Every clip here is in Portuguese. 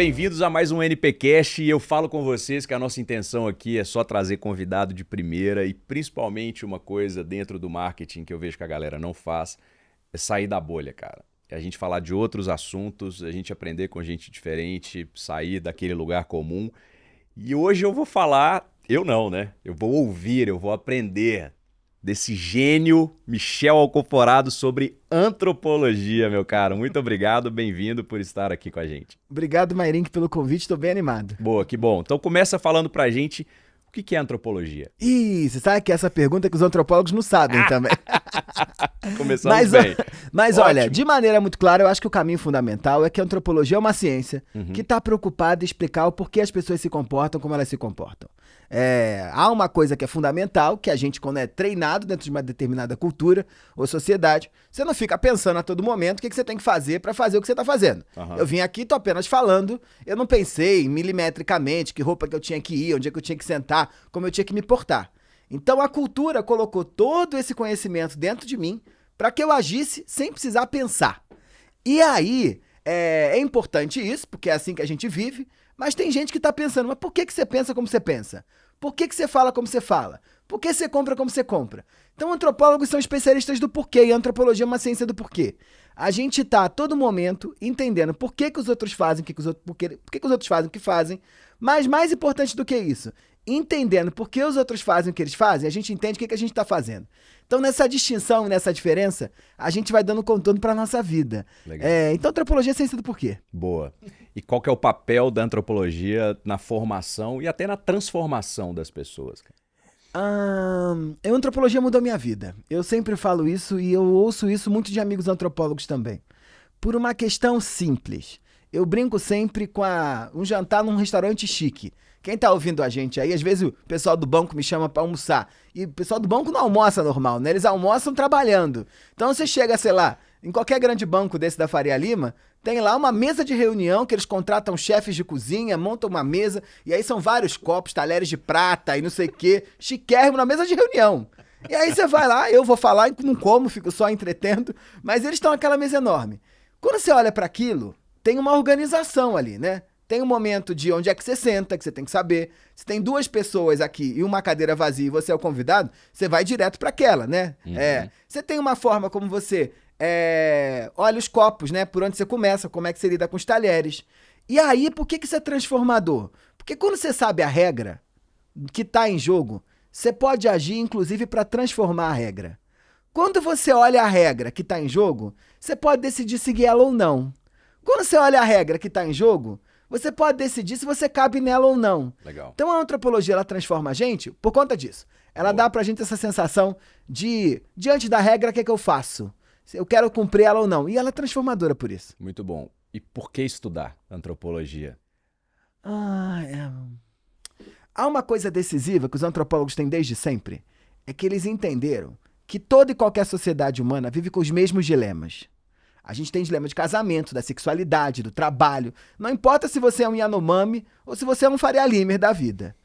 bem-vindos a mais um NPcast e eu falo com vocês que a nossa intenção aqui é só trazer convidado de primeira e principalmente uma coisa dentro do marketing que eu vejo que a galera não faz, é sair da bolha, cara. É a gente falar de outros assuntos, a gente aprender com gente diferente, sair daquele lugar comum. E hoje eu vou falar, eu não, né? Eu vou ouvir, eu vou aprender desse gênio Michel Alcoforado sobre antropologia, meu caro. Muito obrigado, bem-vindo por estar aqui com a gente. Obrigado, Mairink, pelo convite, estou bem animado. Boa, que bom. Então começa falando pra gente o que é antropologia. Ih, você sabe que essa pergunta é que os antropólogos não sabem também. Começamos bem. Mas olha, de maneira muito clara, eu acho que o caminho fundamental é que a antropologia é uma ciência que está preocupada em explicar o porquê as pessoas se comportam como elas se comportam. Há uma coisa que é fundamental, que a gente, quando é treinado dentro de uma determinada cultura ou sociedade, você não fica pensando a todo momento o que você tem que fazer para fazer o que você está fazendo. Eu vim aqui, tô apenas falando, eu não pensei milimetricamente que roupa que eu tinha que ir, onde é que eu tinha que sentar, como eu tinha que me portar. Então a cultura colocou todo esse conhecimento dentro de mim para que eu agisse sem precisar pensar. E aí, é importante isso, porque é assim que a gente vive, mas tem gente que está pensando, mas por que você pensa como você pensa? Por que você fala como você fala? Por que você compra como você compra? Então antropólogos são especialistas do porquê, e a antropologia é uma ciência do porquê. A gente está a todo momento entendendo por que os outros fazem por que os outros fazem o que fazem, mas mais importante do que isso, entendendo por que os outros fazem o que eles fazem, a gente entende o que a gente está fazendo. Então, nessa distinção, nessa diferença, a gente vai dando contorno para a nossa vida. Então, antropologia é ciência do porquê. Boa. E qual que é o papel da antropologia na formação e até na transformação das pessoas? A antropologia mudou a minha vida. Eu sempre falo isso e eu ouço isso muito de amigos antropólogos também. Por uma questão simples. Eu brinco sempre com um jantar num restaurante chique. Quem tá ouvindo a gente aí, às vezes o pessoal do banco me chama pra almoçar. E o pessoal do banco não almoça normal, né? Eles almoçam trabalhando. Então você chega, sei lá, em qualquer grande banco desse da Faria Lima, tem lá uma mesa de reunião que eles contratam chefes de cozinha, montam uma mesa, e aí são vários copos, talheres de prata e não sei o quê, chiquérrimo na mesa de reunião. E aí você vai lá, eu vou falar, não como, fico só entretendo, mas eles estão naquela mesa enorme. Quando você olha para aquilo, tem uma organização ali, né? Tem um momento de onde é que você senta, que você tem que saber. Se tem duas pessoas aqui e uma cadeira vazia e você é o convidado, você vai direto para aquela, né? Você tem uma forma como você olha os copos, né? Por onde você começa, como é que você lida com os talheres. E aí, por que isso é transformador? Porque quando você sabe a regra que está em jogo, você pode agir, inclusive, para transformar a regra. Quando você olha a regra que está em jogo, você pode decidir seguir ela ou não. Quando você olha a regra que está em jogo, você pode decidir se você cabe nela ou não. Legal. Então a antropologia, ela transforma a gente por conta disso. Ela dá pra gente essa sensação de, diante da regra, o que é que eu faço? Eu quero cumprir ela ou não. E ela é transformadora por isso. Muito bom. E por que estudar antropologia? Há uma coisa decisiva que os antropólogos têm desde sempre, é que eles entenderam que toda e qualquer sociedade humana vive com os mesmos dilemas. A gente tem dilema de casamento, da sexualidade, do trabalho. Não importa se você é um Yanomami ou se você é um Faria Limer da vida.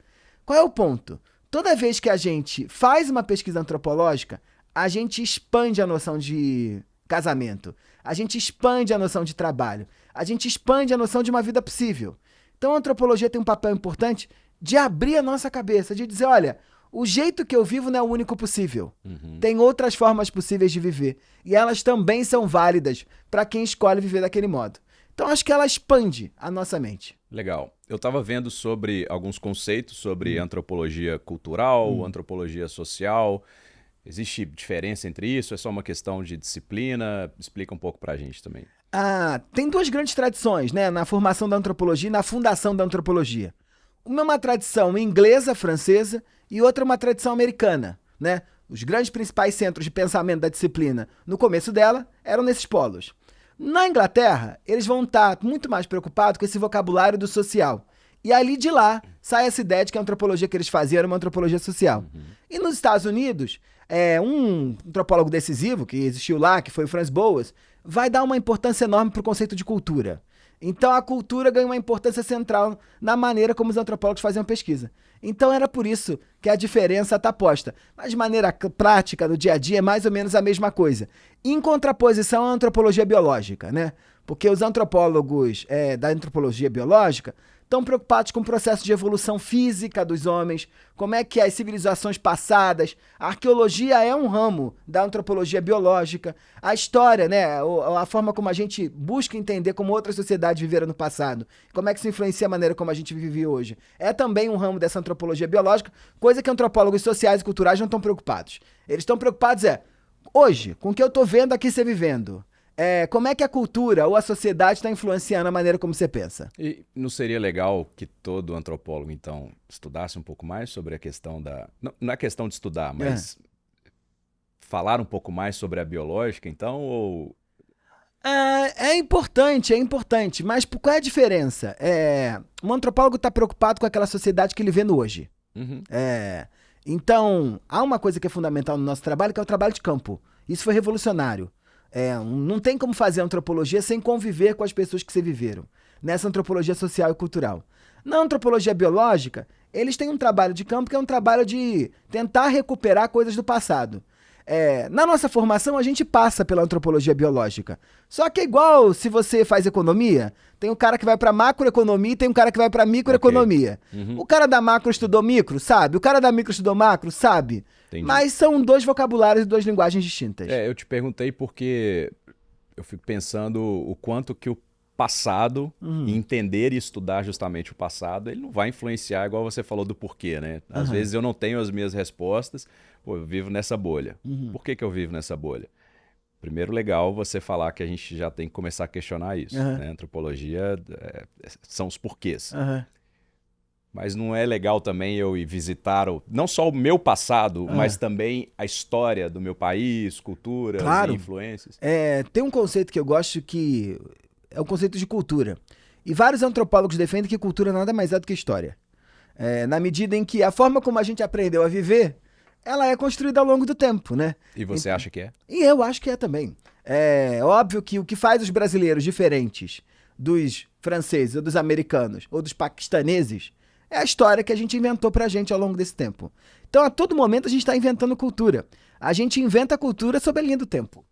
Qual é o ponto? Toda vez que a gente faz uma pesquisa antropológica, a gente expande a noção de casamento. A gente expande a noção de trabalho. A gente expande a noção de uma vida possível. Então a antropologia tem um papel importante de abrir a nossa cabeça, de dizer, olha, o jeito que eu vivo não é o único possível. Tem outras formas possíveis de viver. E elas também são válidas para quem escolhe viver daquele modo. Então, acho que ela expande a nossa mente. Legal. Eu estava vendo sobre alguns conceitos sobre antropologia cultural, antropologia social. Existe diferença entre isso? É só uma questão de disciplina? Explica um pouco para a gente também. Tem duas grandes tradições, né? Na formação da antropologia e na fundação da antropologia. Uma é uma tradição inglesa, francesa, e outra é uma tradição americana, né? Os grandes principais centros de pensamento da disciplina, no começo dela, eram nesses polos. Na Inglaterra, eles vão estar muito mais preocupados com esse vocabulário do social. E ali de lá, sai essa ideia de que a antropologia que eles faziam era uma antropologia social. E nos Estados Unidos, um antropólogo decisivo que existiu lá, que foi o Franz Boas, vai dar uma importância enorme para o conceito de cultura. Então a cultura ganha uma importância central na maneira como os antropólogos faziam pesquisa. Então era por isso que a diferença está posta. Mas de maneira prática, no dia a dia, é mais ou menos a mesma coisa. Em contraposição à antropologia biológica, né? Porque os antropólogos da antropologia biológica estão preocupados com o processo de evolução física dos homens, como é que as civilizações passadas, a arqueologia é um ramo da antropologia biológica, a história, né, a forma como a gente busca entender como outras sociedades viveram no passado, como é que isso influencia a maneira como a gente vive hoje, é também um ramo dessa antropologia biológica, coisa que antropólogos sociais e culturais não estão preocupados. Eles estão preocupados hoje, com o que eu estou vendo aqui você vivendo, como é que a cultura ou a sociedade está influenciando a maneira como você pensa? E não seria legal que todo antropólogo, então, estudasse um pouco mais sobre a questão da... Não é questão de estudar, mas falar um pouco mais sobre a biológica, então, ou... É importante, mas qual é a diferença? Um antropólogo está preocupado com aquela sociedade que ele vê no hoje. Uhum. Então, há uma coisa que é fundamental no nosso trabalho, que é o trabalho de campo. Isso foi revolucionário. Não tem como fazer antropologia sem conviver com as pessoas que se viveram, nessa antropologia social e cultural. Na antropologia biológica, eles têm um trabalho de campo que é um trabalho de tentar recuperar coisas do passado. Na nossa formação, a gente passa pela antropologia biológica. Só que é igual se você faz economia, tem um cara que vai para macroeconomia e tem um cara que vai para microeconomia. Okay. Uhum. O cara da macro estudou micro, sabe? O cara da micro estudou macro, sabe? Entendi. Mas são dois vocabulários e duas linguagens distintas. Eu te perguntei porque eu fico pensando o quanto que o passado, e entender e estudar justamente o passado, ele não vai influenciar, igual você falou do porquê, né? Às vezes eu não tenho as minhas respostas, eu vivo nessa bolha. Por que eu vivo nessa bolha? Primeiro, legal você falar que a gente já tem que começar a questionar isso, né? Antropologia são os porquês. Mas não é legal também eu ir visitar não só o meu passado, mas também a história do meu país, culturas e influências? Tem um conceito que eu gosto que é o conceito de cultura. E vários antropólogos defendem que cultura nada mais é do que história. Na medida em que a forma como a gente aprendeu a viver, ela é construída ao longo do tempo, né? E você acha que é? E eu acho que é também. É óbvio que o que faz os brasileiros diferentes dos franceses, ou dos americanos, ou dos paquistaneses, é a história que a gente inventou pra gente ao longo desse tempo. Então, a todo momento, a gente está inventando cultura. A gente inventa cultura sob a linha do tempo.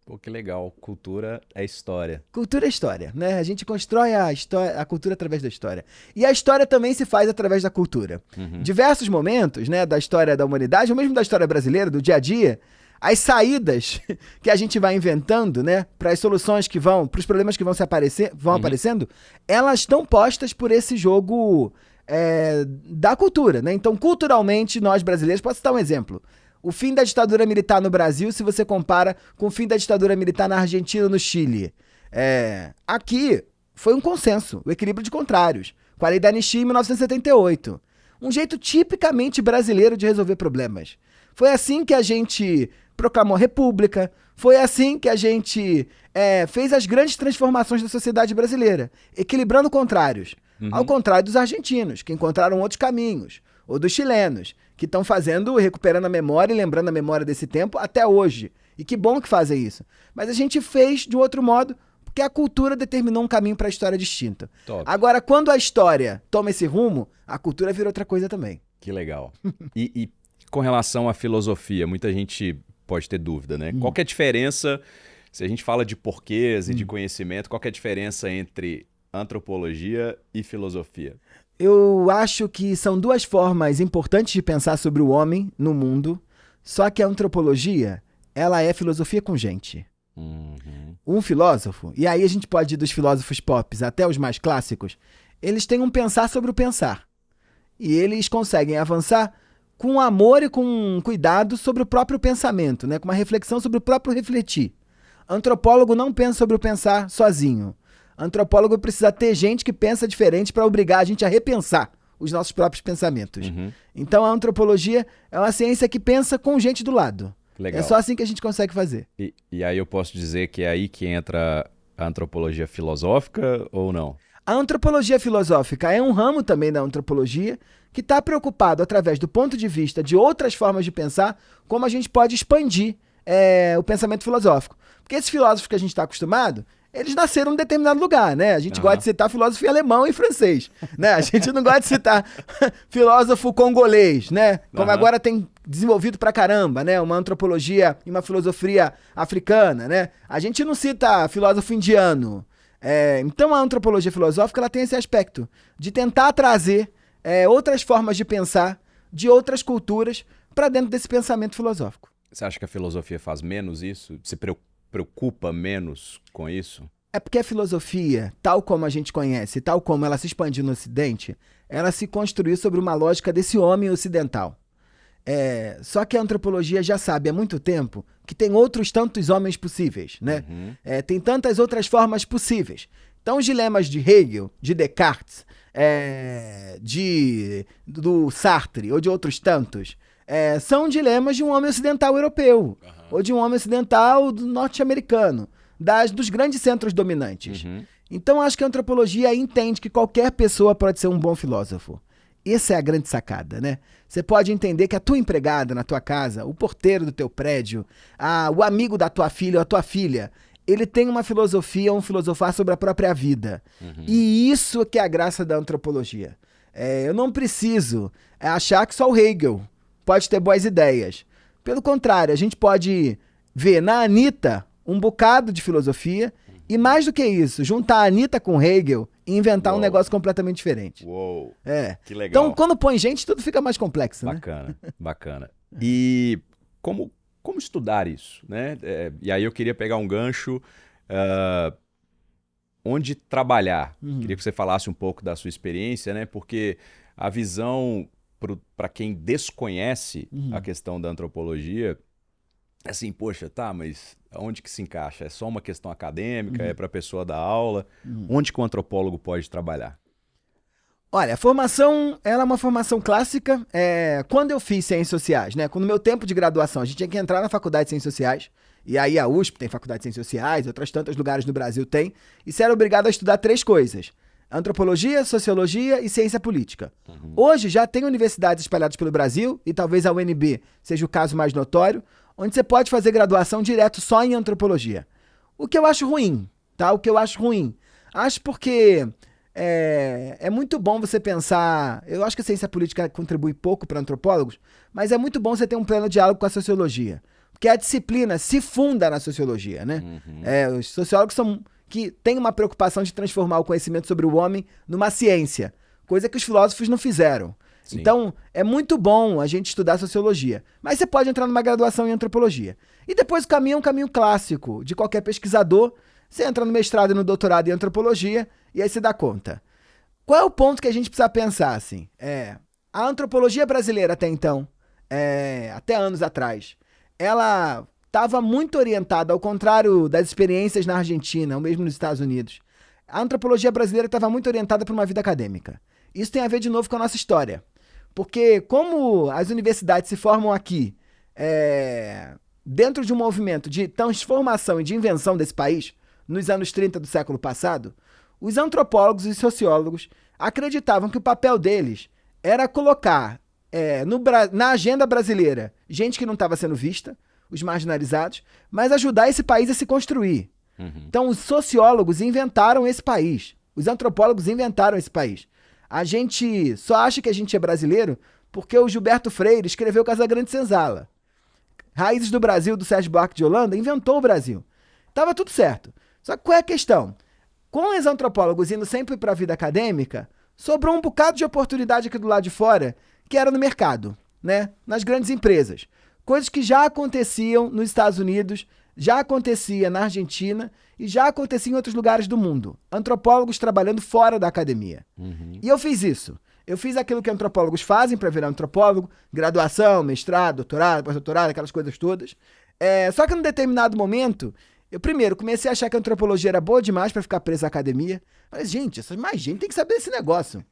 Pô, que legal. Cultura é história. Cultura é história, né? A gente constrói a cultura através da história. E a história também se faz através da cultura. Diversos momentos, né, da história da humanidade, ou mesmo da história brasileira, do dia a dia, as saídas que a gente vai inventando, né, para as soluções que para os problemas que vão aparecendo, elas estão postas por esse jogo da cultura, né? Então, culturalmente, nós brasileiros, posso citar um exemplo. O fim da ditadura militar no Brasil, se você compara com o fim da ditadura militar na Argentina ou no Chile. Aqui foi um consenso, o equilíbrio de contrários, com a lei da anistia em 1978. Um jeito tipicamente brasileiro de resolver problemas. Foi assim que a gente proclamou a república, foi assim que a gente fez as grandes transformações da sociedade brasileira, equilibrando contrários. Ao contrário dos argentinos, que encontraram outros caminhos, ou dos chilenos, que estão recuperando a memória e lembrando a memória desse tempo até hoje. E que bom que fazem isso. Mas a gente fez de outro modo, porque a cultura determinou um caminho para a história distinta. Top. Agora, quando a história toma esse rumo, a cultura vira outra coisa também. Que legal. E com relação à filosofia, muita gente pode ter dúvida, né? Qual que é a diferença, se a gente fala de porquês e de conhecimento, qual que é a diferença entre antropologia e filosofia? Eu acho que são duas formas importantes de pensar sobre o homem no mundo, só que a antropologia, ela é filosofia com gente. Um filósofo, e aí a gente pode ir dos filósofos pop até os mais clássicos, eles têm um pensar sobre o pensar. E eles conseguem avançar com amor e com cuidado sobre o próprio pensamento, né? Com uma reflexão sobre o próprio refletir. Antropólogo não pensa sobre o pensar sozinho. Antropólogo precisa ter gente que pensa diferente para obrigar a gente a repensar os nossos próprios pensamentos. Então a antropologia é uma ciência que pensa com gente do lado. Legal. É só assim que a gente consegue fazer. E aí eu posso dizer que é aí que entra a antropologia filosófica ou não? A antropologia filosófica é um ramo também da antropologia que está preocupado, através do ponto de vista de outras formas de pensar, como a gente pode expandir o pensamento filosófico. Porque esses filósofos que a gente está acostumado, eles nasceram em determinado lugar, né? A gente gosta de citar filósofo alemão e francês, né? A gente não gosta de citar filósofo congolês, né? Como agora tem desenvolvido pra caramba, né? Uma antropologia e uma filosofia africana, né? A gente não cita filósofo indiano. Então a antropologia filosófica ela tem esse aspecto de tentar trazer outras formas de pensar de outras culturas para dentro desse pensamento filosófico. Você acha que a filosofia faz menos isso? Se preocupa menos com isso? É porque a filosofia, tal como a gente conhece, tal como ela se expandiu no Ocidente, ela se construiu sobre uma lógica desse homem ocidental. Só que a antropologia já sabe há muito tempo que tem outros tantos homens possíveis, né? Tem tantas outras formas possíveis. Então os dilemas de Hegel, de Descartes, do Sartre ou de outros tantos, são dilemas de um homem ocidental europeu, ou de um homem ocidental norte-americano, dos grandes centros dominantes. Então acho que a antropologia entende que qualquer pessoa pode ser um bom filósofo. Essa é a grande sacada, né? Você pode entender que a tua empregada na tua casa, o porteiro do teu prédio, o amigo da tua filha ou a tua filha, ele tem uma filosofia, um filosofar sobre a própria vida. E isso que é a graça da antropologia. Eu não preciso achar que só o Hegel pode ter boas ideias. Pelo contrário, a gente pode ver na Anitta um bocado de filosofia e, mais do que isso, juntar a Anitta com Hegel e inventar um negócio completamente diferente. Uou, que legal. Então, quando põe gente, tudo fica mais complexo, né? Bacana. E como estudar isso, né? E aí eu queria pegar um gancho, onde trabalhar. Queria que você falasse um pouco da sua experiência, né? Porque a visão, para quem desconhece a questão da antropologia, assim, poxa, tá, mas onde que se encaixa? É só uma questão acadêmica? É para a pessoa dar aula? Onde que o antropólogo pode trabalhar? Olha, a formação, ela é uma formação clássica. Quando eu fiz Ciências Sociais, né? No meu tempo de graduação, a gente tinha que entrar na Faculdade de Ciências Sociais. E aí a USP tem Faculdade de Ciências Sociais, outros tantos lugares no Brasil tem. E você era obrigado a estudar 3 coisas: antropologia, sociologia e ciência política. Hoje já tem universidades espalhadas pelo Brasil, e talvez a UNB seja o caso mais notório, onde você pode fazer graduação direto só em antropologia. O que eu acho ruim, tá? Acho porque é muito bom você pensar... Eu acho que a ciência política contribui pouco para antropólogos, mas é muito bom você ter um pleno diálogo com a sociologia. Porque a disciplina se funda na sociologia, né? Os sociólogos que têm uma preocupação de transformar o conhecimento sobre o homem numa ciência, coisa que os filósofos não fizeram. Sim. Então, é muito bom a gente estudar sociologia. Mas você pode entrar numa graduação em antropologia. E depois o caminho é um caminho clássico de qualquer pesquisador. Você entra no mestrado e no doutorado em antropologia e aí você dá conta. Qual é o ponto que a gente precisa pensar, assim? A antropologia brasileira até então, até anos atrás, ela estava muito orientada, ao contrário das experiências na Argentina, ou mesmo nos Estados Unidos. A antropologia brasileira estava muito orientada para uma vida acadêmica. Isso tem a ver, de novo, com a nossa história. Porque como as universidades se formam aqui, dentro de um movimento de transformação e de invenção desse país, nos anos 30 do século passado, os antropólogos e sociólogos acreditavam que o papel deles era colocar na agenda brasileira gente que não estava sendo vista, os marginalizados, mas ajudar esse país a se construir. Então os sociólogos inventaram esse país, os antropólogos inventaram esse país. A gente só acha que a gente é brasileiro porque o Gilberto Freire escreveu Casagrande Senzala. Raízes do Brasil, do Sérgio Buarque de Holanda, inventou o Brasil. Tava tudo certo. Só que qual é a questão? Com os antropólogos indo sempre para a vida acadêmica, sobrou um bocado de oportunidade aqui do lado de fora, que era no mercado, né? Nas grandes empresas. Coisas que já aconteciam nos Estados Unidos, já acontecia na Argentina e já acontecia em outros lugares do mundo. Antropólogos trabalhando fora da academia. E eu fiz isso. Eu fiz aquilo que antropólogos fazem para virar antropólogo, graduação, mestrado, doutorado, pós-doutorado, aquelas coisas todas. Só que num determinado momento, eu primeiro comecei a achar que a antropologia era boa demais para ficar preso à academia. Mas, gente, mais gente tem que saber desse negócio.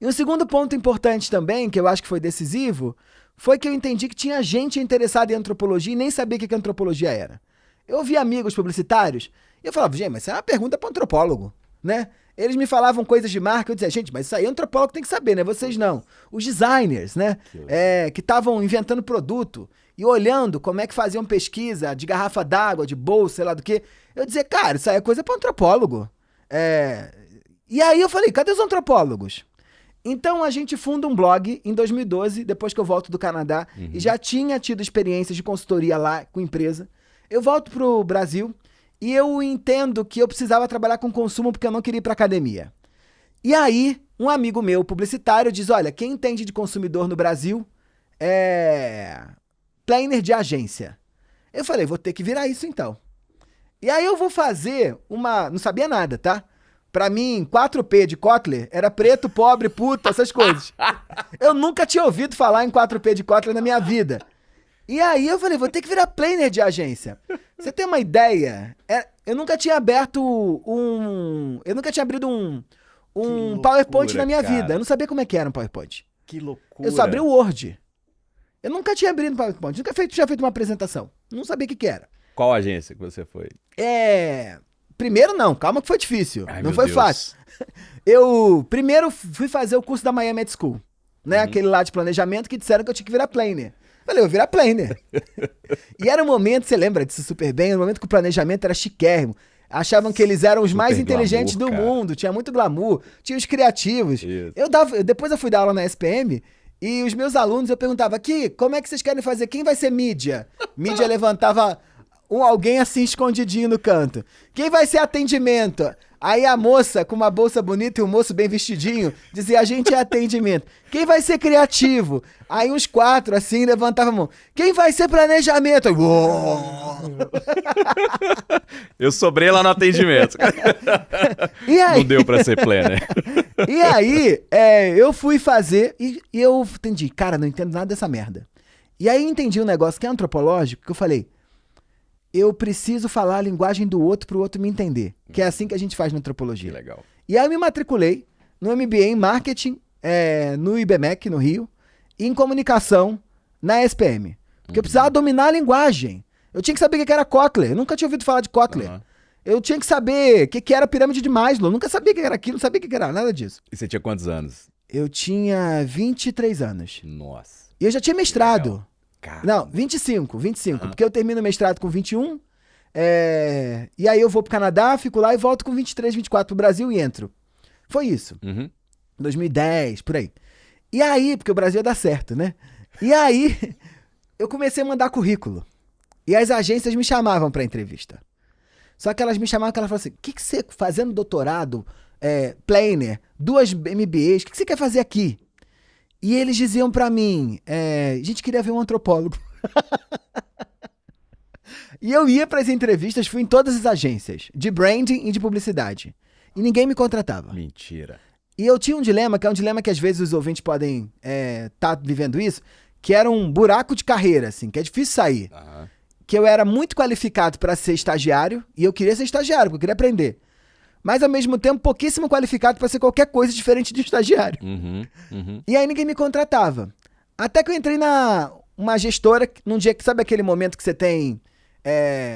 E um segundo ponto importante também, que eu acho que foi decisivo, foi que eu entendi que tinha gente interessada em antropologia e nem sabia o que antropologia era. Eu ouvia amigos publicitários e eu falava, gente, mas isso é uma pergunta para um antropólogo. né? Eles me falavam coisas de marca, eu dizia, gente, mas isso aí antropólogo tem que saber, né? Vocês não. Os designers, né? Que estavam inventando produto e olhando como é que faziam pesquisa de garrafa d'água, de bolsa, sei lá do que. Eu dizia, cara, isso aí é coisa para antropólogo. E aí eu falei, cadê os antropólogos? Então a gente funda um blog em 2012, depois que eu volto do Canadá, e já tinha tido experiências de consultoria lá com empresa. Eu volto pro Brasil e eu entendo que eu precisava trabalhar com consumo porque eu não queria ir pra academia. E aí, um amigo meu, publicitário, diz, olha, quem entende de consumidor no Brasil é planner de agência. Eu falei, vou ter que virar isso então. E aí eu vou fazer uma... Não sabia nada, tá? Pra mim, 4P de Kotler era preto, pobre, puta, essas coisas. Eu nunca tinha ouvido falar em 4P de Kotler na minha vida. E aí eu falei, vou ter que virar planner de agência. Você tem uma ideia? Eu nunca tinha aberto Eu nunca tinha abrido um loucura, PowerPoint na minha vida. Eu não sabia como é que era um PowerPoint. Que loucura. Eu só abri o Word. Eu nunca tinha abrido um PowerPoint. Nunca tinha feito uma apresentação. Não sabia o que era. Qual agência que você foi? Primeiro não, calma que foi difícil. Ai, não foi fácil. Eu primeiro fui fazer o curso da Miami School, né? Aquele lá de planejamento que disseram que eu tinha que virar planner. Falei, eu vou virar planner. E era um momento, você lembra disso super bem, era um momento que o planejamento era chiquérrimo. Achavam que eles eram os super mais inteligentes glamour, do mundo, tinha muito glamour, tinha os criativos. Depois eu fui dar aula na SPM e os meus alunos, eu perguntava, aqui, como é que vocês querem fazer? Quem vai ser mídia? Mídia levantava alguém assim escondidinho no canto. Quem vai ser atendimento? Aí a moça com uma bolsa bonita e o moço bem vestidinho dizia, a gente é atendimento. Quem vai ser criativo? Aí uns 4 assim levantavam a mão. Quem vai ser planejamento? Aí, eu sobrei lá no atendimento. E aí, não deu pra ser planner. E aí eu fui fazer e eu entendi, cara, não entendo nada dessa merda. E aí entendi um negócio que é antropológico, que eu falei, eu preciso falar a linguagem do outro pro outro me entender. Que é assim que a gente faz na antropologia. Que legal. E aí eu me matriculei no MBA em Marketing, no IBMEC, no Rio, e em Comunicação, na SPM. Porque eu precisava dominar a linguagem. Eu tinha que saber o que era Kotler. Eu nunca tinha ouvido falar de Kotler. Eu tinha que saber o que era a pirâmide de Maslow. Eu nunca sabia o que era aquilo, não sabia o que era nada disso. E você tinha quantos anos? Eu tinha 23 anos. Nossa. E eu já tinha mestrado. Legal. Caramba. Não, 25, porque eu termino o mestrado com 21, e aí eu vou pro Canadá, fico lá e volto com 23, 24 pro Brasil e entro. Foi isso. 2010, por aí. E aí, porque o Brasil ia dar certo, né? E aí, eu comecei a mandar currículo. E as agências me chamavam pra entrevista. Só que elas me chamavam e elas falavam assim, o que você, fazendo doutorado, planner, 2 MBAs, o que você quer fazer aqui? E eles diziam pra mim, a gente queria ver um antropólogo. E eu ia pras entrevistas, fui em todas as agências, de branding e de publicidade. E ninguém me contratava. Mentira. E eu tinha um dilema, que é um dilema que às vezes os ouvintes podem tá vivendo isso, que era um buraco de carreira, assim, que é difícil sair. Que eu era muito qualificado pra ser estagiário, e eu queria ser estagiário, porque eu queria aprender. Mas, ao mesmo tempo, pouquíssimo qualificado para ser qualquer coisa diferente de estagiário. E aí ninguém me contratava. Até que eu entrei uma gestora, num dia que, sabe aquele momento que você tem...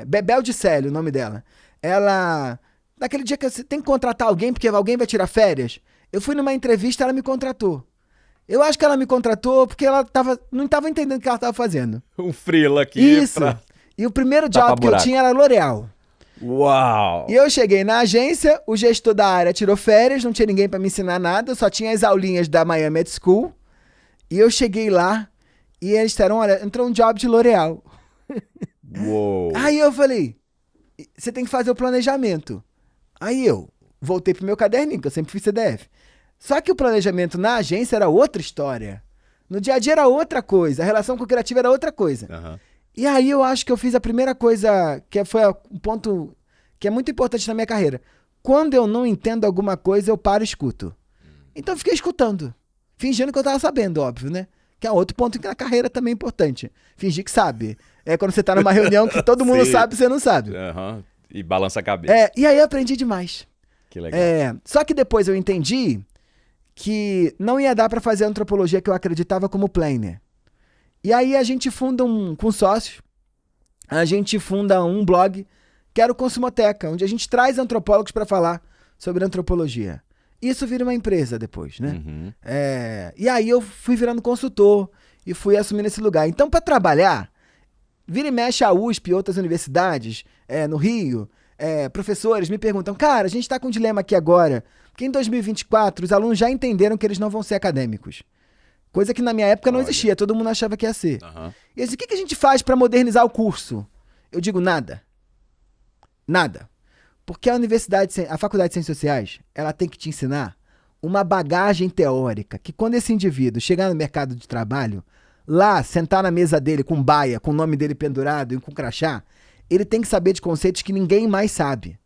Bebel de Célio, o nome dela. Ela... Naquele dia que você tem que contratar alguém, porque alguém vai tirar férias. Eu fui numa entrevista, ela me contratou. Eu acho que ela me contratou porque ela não estava entendendo o que ela estava fazendo. Um freela aqui. Isso. E o primeiro job que eu tinha era L'Oréal. Uau! E eu cheguei na agência, o gestor da área tirou férias, não tinha ninguém pra me ensinar nada, eu só tinha as aulinhas da Miami School. E eu cheguei lá e eles disseram, olha, entrou um job de L'Oréal. Uou! Aí eu falei, você tem que fazer o planejamento. Aí eu voltei pro meu caderninho, que eu sempre fiz CDF. Só que o planejamento na agência era outra história. No dia a dia era outra coisa, a relação com o criativo era outra coisa. E aí eu acho que eu fiz a primeira coisa, que foi um ponto que é muito importante na minha carreira. Quando eu não entendo alguma coisa, eu paro e escuto. Então eu fiquei escutando. Fingindo que eu tava sabendo, óbvio, né? Que é outro ponto que na carreira também é importante. Fingir que sabe. É quando você tá numa reunião que todo mundo sabe e você não sabe. E balança a cabeça. E aí eu aprendi demais. Que legal. Só que depois eu entendi que não ia dar pra fazer a antropologia que eu acreditava como planner. E aí a gente funda com sócios, a gente funda um blog, que era o Consumoteca, onde a gente traz antropólogos para falar sobre antropologia. Isso vira uma empresa depois, né? Uhum. E aí eu fui virando consultor e fui assumindo esse lugar. Então, para trabalhar, vira e mexe a USP e outras universidades no Rio, professores me perguntam, cara, a gente está com um dilema aqui agora, porque em 2024 os alunos já entenderam que eles não vão ser acadêmicos. Coisa que na minha época não existia, todo mundo achava que ia ser. Uhum. E eles, o que a gente faz para modernizar o curso? Eu digo nada. Nada. Porque a Faculdade de Ciências Sociais, ela tem que te ensinar uma bagagem teórica, que quando esse indivíduo chegar no mercado de trabalho, lá, sentar na mesa dele com baia, com o nome dele pendurado e com crachá, ele tem que saber de conceitos que ninguém mais sabe.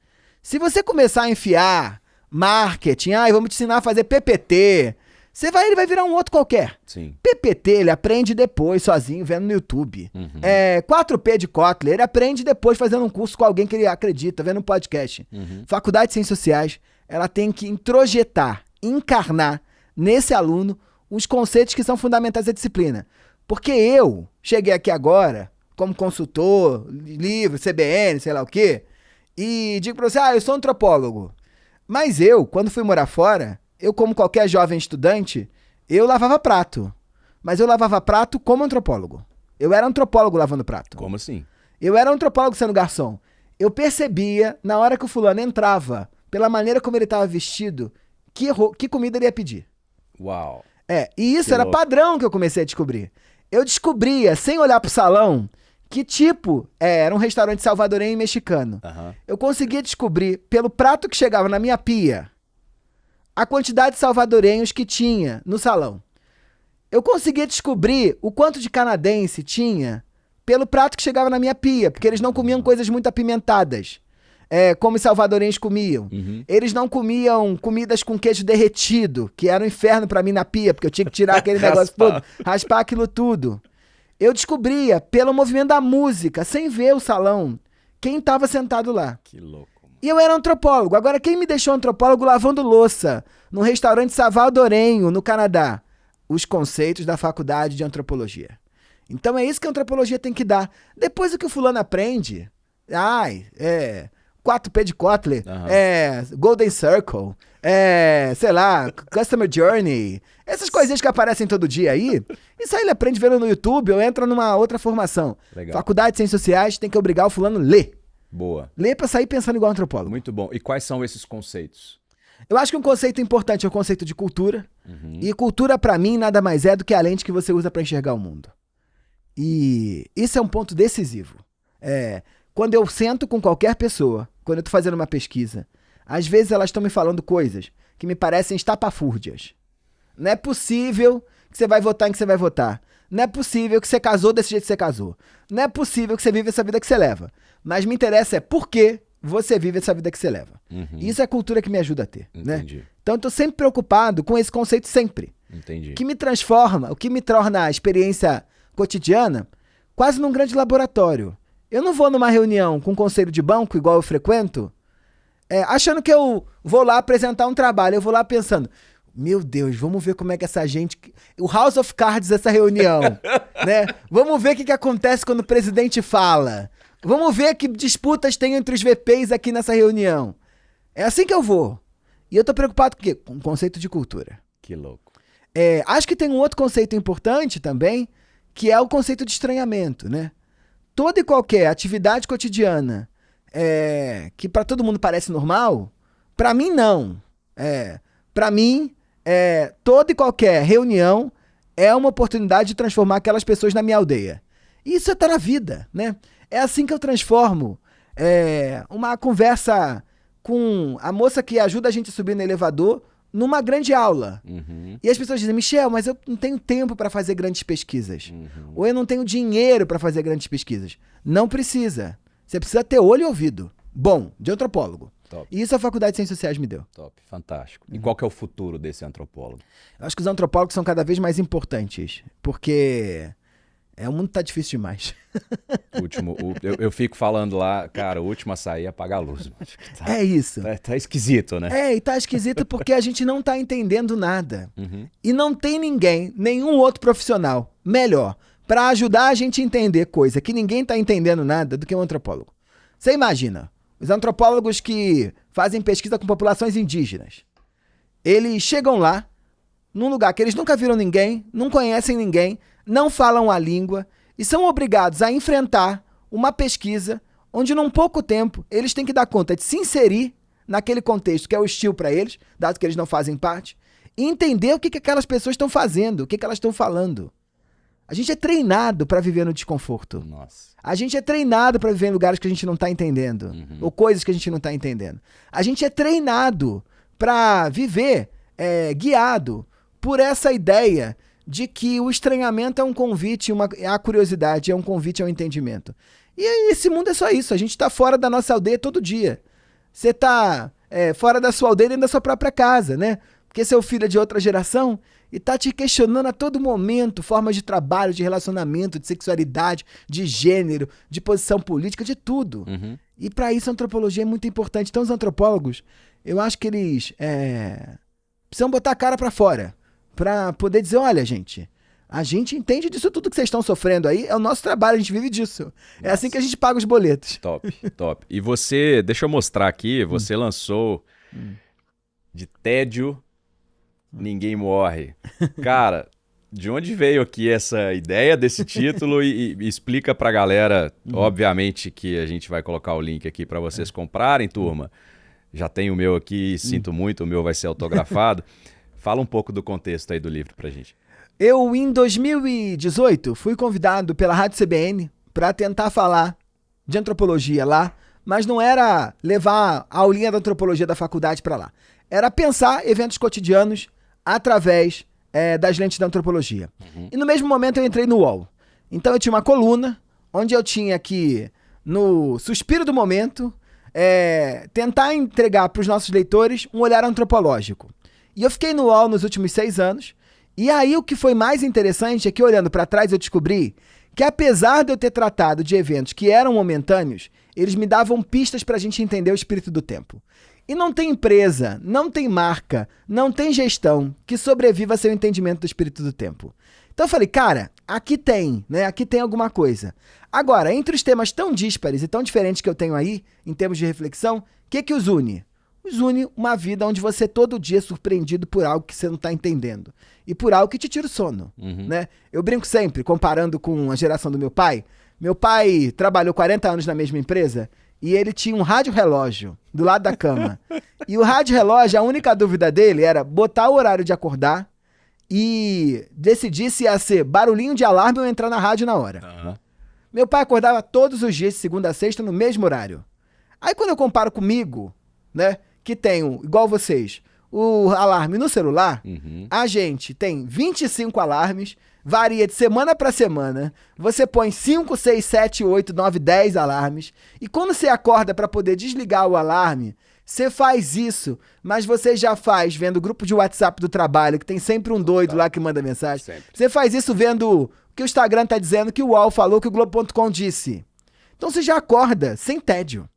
Se você começar a enfiar marketing, vamos te ensinar a fazer PPT, ele vai virar um outro qualquer. Sim. PPT, ele aprende depois, sozinho, vendo no YouTube. Uhum. 4P de Kotler, ele aprende depois fazendo um curso com alguém que ele acredita, vendo um podcast. Uhum. Faculdade de Ciências Sociais, ela tem que introjetar, encarnar nesse aluno os conceitos que são fundamentais da disciplina. Porque eu cheguei aqui agora, como consultor, livro, CBN, sei lá o quê, e digo pra você, eu sou antropólogo. Mas eu, quando fui morar fora, eu, como qualquer jovem estudante, eu lavava prato. Mas eu lavava prato como antropólogo. Eu era antropólogo lavando prato. Como assim? Eu era antropólogo sendo garçom. Eu percebia, na hora que o fulano entrava, pela maneira como ele estava vestido, que comida ele ia pedir. Uau. E isso Que era louco. padrão que eu comecei a descobrir. Eu descobria, sem olhar pro salão, que tipo era um restaurante salvadorenho e mexicano. Uhum. Eu conseguia descobrir, pelo prato que chegava na minha pia, a quantidade de salvadorenhos que tinha no salão. Eu conseguia descobrir o quanto de canadense tinha pelo prato que chegava na minha pia, porque eles não comiam coisas muito apimentadas, como os salvadorenhos comiam. Uhum. Eles não comiam comidas com queijo derretido, que era um inferno pra mim na pia, porque eu tinha que tirar aquele negócio todo, raspar aquilo tudo. Eu descobria, pelo movimento da música, sem ver o salão, quem estava sentado lá. Que louco. E eu era antropólogo. Agora, quem me deixou antropólogo lavando louça num restaurante salvadorenho, no Canadá? Os conceitos da faculdade de antropologia. Então é isso que a antropologia tem que dar. Depois o que o fulano aprende, 4P de Kotler, Golden Circle, sei lá, Customer Journey, essas coisinhas que aparecem todo dia aí, isso aí ele aprende vendo no YouTube ou entra numa outra formação. Legal. Faculdade de Ciências Sociais tem que obrigar o fulano a ler. Boa. Ler pra sair pensando igual antropólogo. Muito bom. E quais são esses conceitos? Eu acho que um conceito importante é o conceito de cultura. Uhum. E cultura, pra mim, nada mais é do que a lente que você usa pra enxergar o mundo. E isso é um ponto decisivo. Quando eu sento com qualquer pessoa, quando eu tô fazendo uma pesquisa, às vezes elas estão me falando coisas que me parecem estapafúrdias. Não é possível que você vai votar em que você vai votar. Não é possível que você casou desse jeito que você casou. Não é possível que você vive essa vida que você leva. Mas me interessa por que você vive essa vida que você leva. Uhum. Isso é a cultura que me ajuda a ter. Entendi. Né? Então eu tô sempre preocupado com esse conceito sempre. Entendi. O que me transforma, o que me torna a experiência cotidiana quase num grande laboratório. Eu não vou numa reunião com um conselho de banco, igual eu frequento, achando que eu vou lá apresentar um trabalho. Eu vou lá pensando, meu Deus, vamos ver como é que essa gente... O House of Cards dessa reunião, né? Vamos ver o que acontece quando o presidente fala. Vamos ver que disputas tem entre os VPs aqui nessa reunião. É assim que eu vou. E eu tô preocupado com o quê? Com o conceito de cultura. Que louco. Acho que tem um outro conceito importante também, que é o conceito de estranhamento, né? Toda e qualquer atividade cotidiana que para todo mundo parece normal, para mim não. Para mim, toda e qualquer reunião é uma oportunidade de transformar aquelas pessoas na minha aldeia. Isso tá na vida, né? É assim que eu transformo uma conversa com a moça que ajuda a gente a subir no elevador numa grande aula. Uhum. E as pessoas dizem, Michel, mas eu não tenho tempo para fazer grandes pesquisas. Uhum. Ou eu não tenho dinheiro para fazer grandes pesquisas. Não precisa. Você precisa ter olho e ouvido. Bom, de antropólogo. Top. E isso a Faculdade de Ciências Sociais me deu. Top, fantástico. E qual que é o futuro desse antropólogo? Eu acho que os antropólogos são cada vez mais importantes, porque o mundo tá difícil demais. Eu fico falando lá, cara, o último a sair é apagar a luz. Tá, É isso. tá esquisito, né? E tá esquisito porque a gente não tá entendendo nada. Uhum. E não tem ninguém, nenhum outro profissional melhor para ajudar a gente a entender coisa que ninguém tá entendendo nada do que um antropólogo. Você imagina, os antropólogos que fazem pesquisa com populações indígenas. Eles chegam lá, num lugar que eles nunca viram ninguém, não conhecem ninguém, não falam a língua e são obrigados a enfrentar uma pesquisa onde, num pouco tempo, eles têm que dar conta de se inserir naquele contexto que é hostil para eles, dado que eles não fazem parte, e entender o que aquelas pessoas estão fazendo, o que elas estão falando. A gente é treinado para viver no desconforto. Nossa. A gente é treinado para viver em lugares que a gente não está entendendo, ou coisas que a gente não está entendendo. A gente é treinado para viver guiado por essa ideia de que o estranhamento é um convite, a curiosidade é um convite ao entendimento. E esse mundo é só isso, a gente está fora da nossa aldeia todo dia. Você está fora da sua aldeia dentro da sua própria casa, né? Porque seu filho é de outra geração e tá te questionando a todo momento formas de trabalho, de relacionamento, de sexualidade, de gênero, de posição política, de tudo. E para isso a antropologia é muito importante. Então os antropólogos, eu acho que eles precisam botar a cara para fora para poder dizer, olha, gente, a gente entende disso tudo que vocês estão sofrendo aí, é o nosso trabalho, a gente vive disso. Nossa. É assim que a gente paga os boletos. Top, top. E você, deixa eu mostrar aqui, você lançou De Tédio Ninguém Morre. Cara, de onde veio aqui essa ideia desse título e explica pra galera, obviamente que a gente vai colocar o link aqui pra vocês comprarem, turma. Já tem o meu aqui, sinto muito, o meu vai ser autografado. Fala um pouco do contexto aí do livro pra gente. Eu, em 2018, fui convidado pela Rádio CBN para tentar falar de antropologia lá, mas não era levar a aulinha da antropologia da faculdade para lá. Era pensar eventos cotidianos através das lentes da antropologia. E no mesmo momento eu entrei no UOL. Então eu tinha uma coluna onde eu tinha que, no suspiro do momento, tentar entregar para os nossos leitores um olhar antropológico. E eu fiquei no UOL nos últimos 6 anos. E aí o que foi mais interessante é que, olhando para trás, eu descobri que, apesar de eu ter tratado de eventos que eram momentâneos, eles me davam pistas para a gente entender o espírito do tempo. E não tem empresa, não tem marca, não tem gestão que sobreviva sem o entendimento do espírito do tempo. Então eu falei, cara, aqui tem, né? Aqui tem alguma coisa. Agora, entre os temas tão díspares e tão diferentes que eu tenho aí, em termos de reflexão, o que os une? Os une uma vida onde você todo dia é surpreendido por algo que você não está entendendo. E por algo que te tira o sono, né? Eu brinco sempre, comparando com a geração do meu pai. Meu pai trabalhou 40 anos na mesma empresa e ele tinha um rádio-relógio do lado da cama. E o rádio-relógio, a única dúvida dele era botar o horário de acordar e decidir se ia ser barulhinho de alarme ou entrar na rádio na hora. Meu pai acordava todos os dias, de segunda a sexta, no mesmo horário. Aí quando eu comparo comigo, né, que tenho, igual vocês, o alarme no celular, a gente tem 25 alarmes, varia de semana para semana, você põe 5, 6, 7, 8, 9, 10 alarmes, e quando você acorda para poder desligar o alarme, você faz isso, mas você já faz vendo o grupo de WhatsApp do trabalho, que tem sempre um doido lá que manda mensagem. Sempre. Você faz isso vendo o que o Instagram tá dizendo, que o UOL falou, que o Globo.com disse. Então você já acorda sem tédio.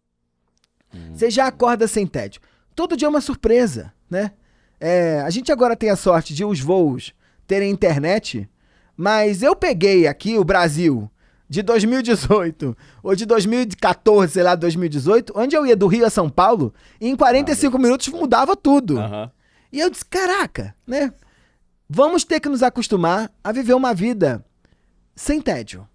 Você já acorda sem tédio. Todo dia é uma surpresa, né? A gente agora tem a sorte de os voos terem internet, mas eu peguei aqui o Brasil de 2018 ou de 2014, sei lá, 2018, onde eu ia do Rio a São Paulo e em 45 minutos mudava tudo. E eu disse, caraca, né? Vamos ter que nos acostumar a viver uma vida sem tédio,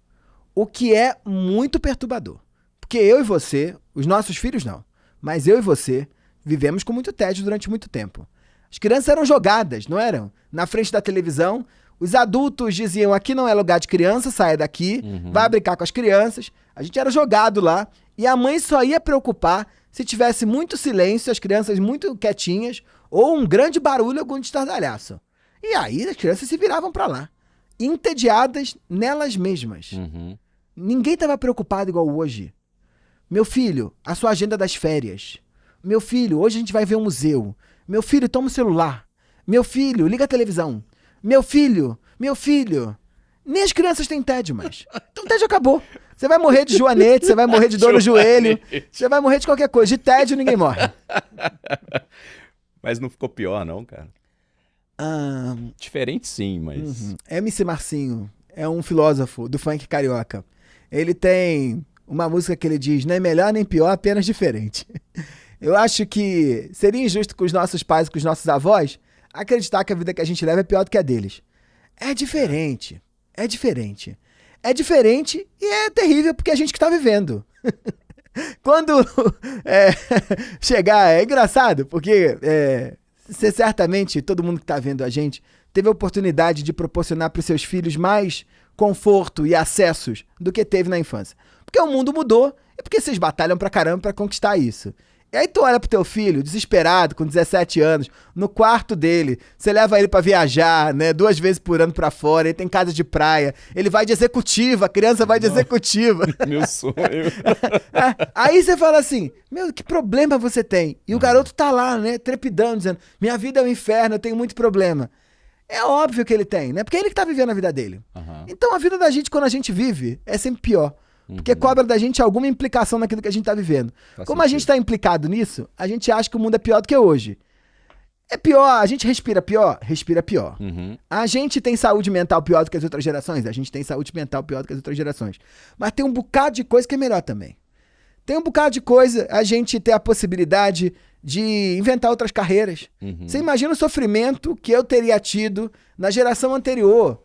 o que é muito perturbador. Porque eu e você, os nossos filhos não, mas eu e você vivemos com muito tédio durante muito tempo. As crianças eram jogadas, não eram? Na frente da televisão, os adultos diziam, aqui não é lugar de criança, saia daqui, vai brincar com as crianças. A gente era jogado lá e a mãe só ia preocupar se tivesse muito silêncio, as crianças muito quietinhas, ou um grande barulho, algum estardalhaço. E aí as crianças se viravam para lá, entediadas nelas mesmas. Ninguém estava preocupado igual hoje. Meu filho, a sua agenda das férias. Meu filho, hoje a gente vai ver um museu. Meu filho, toma o celular. Meu filho, liga a televisão. Meu filho. Nem as crianças têm tédio mais. Então o tédio acabou. Você vai morrer de joanete, você vai morrer de dor no joelho, você vai morrer de qualquer coisa. De tédio ninguém morre. Mas não ficou pior não, cara? Diferente sim, mas... MC Marcinho é um filósofo do funk carioca. Ele tem uma música que ele diz, não é melhor nem pior, apenas diferente. Eu acho que seria injusto com os nossos pais e com os nossos avós acreditar que a vida que a gente leva é pior do que a deles. É diferente. É diferente. É diferente e é terrível porque é a gente que tá vivendo. Quando chegar, é engraçado, porque você certamente, todo mundo que tá vendo a gente, teve a oportunidade de proporcionar para os seus filhos mais conforto e acessos do que teve na infância. Porque o mundo mudou e porque vocês batalham pra caramba pra conquistar isso. E aí tu olha pro teu filho, desesperado, com 17 anos, no quarto dele, você leva ele pra viajar, né, 2 vezes por ano pra fora, ele tem casa de praia, ele vai de executiva, a criança vai de executiva. Meu sonho. Aí você fala assim, meu, que problema você tem? E o garoto tá lá, né, trepidando, dizendo, minha vida é um inferno, eu tenho muito problema. É óbvio que ele tem, né, porque é ele que tá vivendo a vida dele. Então a vida da gente, quando a gente vive, é sempre pior. Porque cobra da gente alguma implicação naquilo que a gente tá vivendo. Como a gente tá implicado nisso, a gente acha que o mundo é pior do que hoje. É pior, a gente respira pior? Respira pior. A gente tem saúde mental pior do que as outras gerações? A gente tem saúde mental pior do que as outras gerações. Mas tem um bocado de coisa que é melhor também. Tem um bocado de coisa a gente ter a possibilidade de inventar outras carreiras. Você imagina o sofrimento que eu teria tido na geração anterior.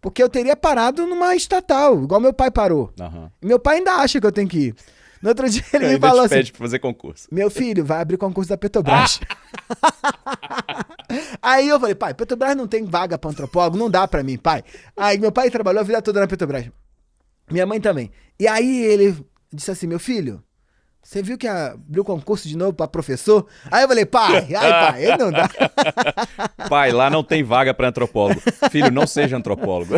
Porque eu teria parado numa estatal, igual meu pai parou. E meu pai ainda acha que eu tenho que ir. No outro dia ele me falou assim... pede pra fazer concurso. Meu filho, vai abrir concurso da Petrobras. Aí eu falei, pai, Petrobras não tem vaga pra antropólogo, não dá pra mim, pai. Aí meu pai trabalhou a vida toda na Petrobras. Minha mãe também. E aí ele disse assim, meu filho... Você viu que abriu concurso de novo pra professor? Aí eu falei, pai, aí não dá. Pai, lá não tem vaga pra antropólogo. Filho, não seja antropólogo.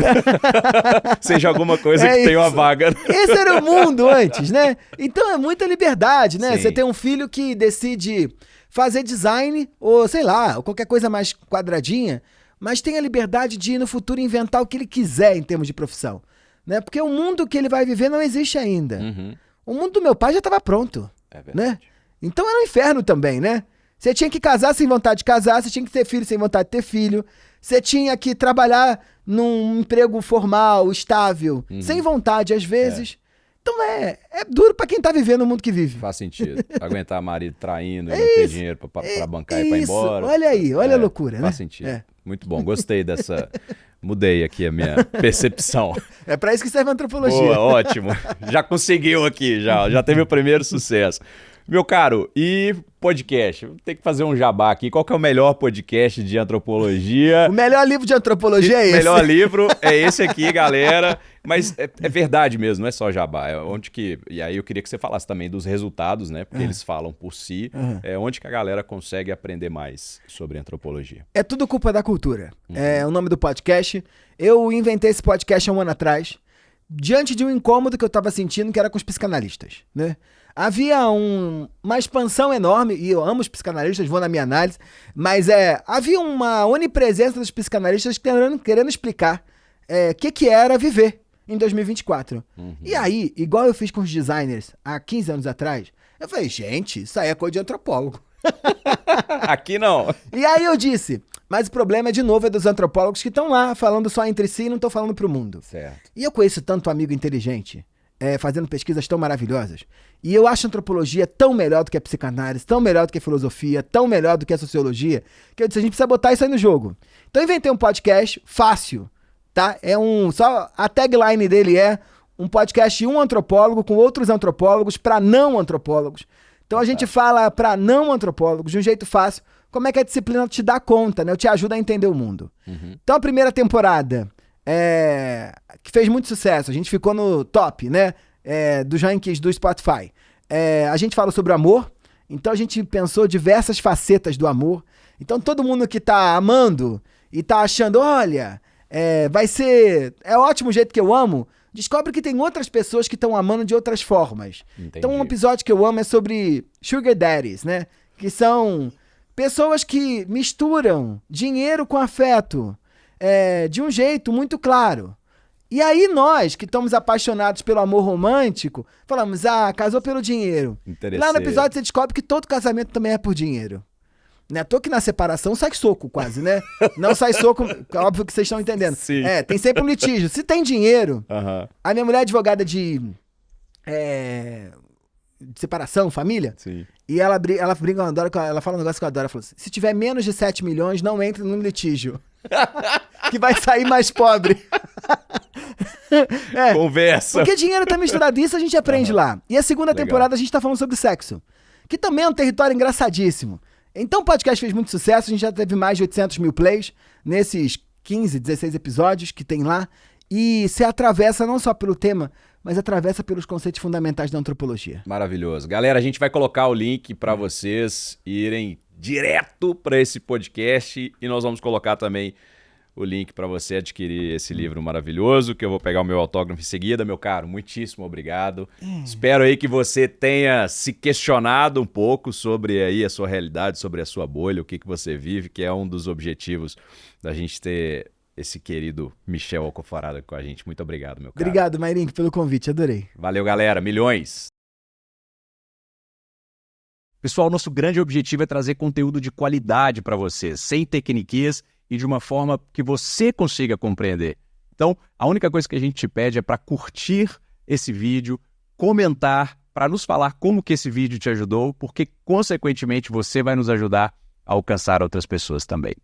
Seja alguma coisa que tenha uma vaga. Esse era o mundo antes, né? Então é muita liberdade, né? Sim. Você tem um filho que decide fazer design ou, sei lá, ou qualquer coisa mais quadradinha, mas tem a liberdade de ir no futuro inventar o que ele quiser em termos de profissão, né? Porque o mundo que ele vai viver não existe ainda. O mundo do meu pai já estava pronto, né? Então era um inferno também, né? Você tinha que casar sem vontade de casar, você tinha que ter filho sem vontade de ter filho, você tinha que trabalhar num emprego formal, estável, sem vontade às vezes. Então é duro pra quem tá vivendo o mundo que vive. Faz sentido. Aguentar marido traindo e não ter dinheiro pra bancar e pra ir embora. Olha aí, olha a loucura, né? Faz sentido. Muito bom, gostei dessa... Mudei aqui a minha percepção. É pra isso que serve a antropologia. Boa, ótimo. Já conseguiu aqui, já teve o primeiro sucesso. Meu caro, e podcast? Vou ter que fazer um jabá aqui. Qual que é o melhor podcast de antropologia? O melhor livro de antropologia é esse. O melhor livro é esse aqui, galera. Mas é verdade mesmo, não é só jabá. É onde que... E aí eu queria que você falasse também dos resultados, né? Porque eles falam por si. É onde que a galera consegue aprender mais sobre antropologia. É tudo culpa da cultura. É o nome do podcast. Eu inventei esse podcast há um ano atrás, diante de um incômodo que eu tava sentindo, que era com os psicanalistas, né? Havia uma expansão enorme, e eu amo os psicanalistas, vou na minha análise, mas havia uma onipresença dos psicanalistas querendo explicar o que era viver em 2024. E aí, igual eu fiz com os designers há 15 anos atrás, eu falei, gente, isso aí é coisa de antropólogo. Aqui não. E aí eu disse, mas o problema de novo é dos antropólogos que estão lá falando só entre si e não estão falando pro mundo. Certo. E eu conheço tanto amigo inteligente, fazendo pesquisas tão maravilhosas, e eu acho a antropologia tão melhor do que a psicanálise, tão melhor do que a filosofia, tão melhor do que a sociologia, que eu disse, a gente precisa botar isso aí no jogo. Então eu inventei um podcast fácil, tá? Só a tagline dele é um podcast de um antropólogo com outros antropólogos para não antropólogos. Então a gente fala para não antropólogos de um jeito fácil, como é que a disciplina te dá conta, né? Te ajuda a entender o mundo. Então a primeira temporada, que fez muito sucesso, a gente ficou no top, né? Dos rankings do Spotify. A gente fala sobre o amor, então a gente pensou diversas facetas do amor. Então todo mundo que tá amando e tá achando, olha, é ótimo o jeito que eu amo, descobre que tem outras pessoas que estão amando de outras formas. Entendi. Então um episódio que eu amo é sobre Sugar Daddies, né? Que são pessoas que misturam dinheiro com afeto, de um jeito muito claro. E aí nós, que estamos apaixonados pelo amor romântico, falamos, casou pelo dinheiro. Lá no episódio você descobre que todo casamento também é por dinheiro. Não é à toa que na separação sai soco quase, né? Não sai soco, óbvio que vocês estão entendendo. Sim. Tem sempre um litígio. Se tem dinheiro, a minha mulher é advogada de de separação, família. Sim. E ela brinca, ela fala um negócio que eu adoro. Ela falou assim, se tiver menos de 7 milhões, não entre no litígio. Que vai sair mais pobre. Conversa. Porque dinheiro tá misturado, isso a gente aprende lá. E a segunda temporada a gente tá falando sobre sexo, que também é um território engraçadíssimo. Então o podcast fez muito sucesso, a gente já teve mais de 800 mil plays nesses 15, 16 episódios que tem lá. E se atravessa não só pelo tema, mas atravessa pelos conceitos fundamentais da antropologia. Maravilhoso. Galera, a gente vai colocar o link para vocês irem direto para esse podcast e nós vamos colocar também o link para você adquirir esse livro maravilhoso, que eu vou pegar o meu autógrafo em seguida. Meu caro, muitíssimo obrigado. Espero aí que você tenha se questionado um pouco sobre aí a sua realidade, sobre a sua bolha, o que você vive, que é um dos objetivos da gente ter esse querido Michel Alcoforado com a gente. Muito obrigado, meu caro. Obrigado, Mairink, pelo convite. Adorei. Valeu, galera. Milhões. Pessoal, nosso grande objetivo é trazer conteúdo de qualidade para vocês, sem tecniquias e de uma forma que você consiga compreender. Então, a única coisa que a gente te pede é para curtir esse vídeo, comentar, para nos falar como que esse vídeo te ajudou, porque, consequentemente, você vai nos ajudar a alcançar outras pessoas também.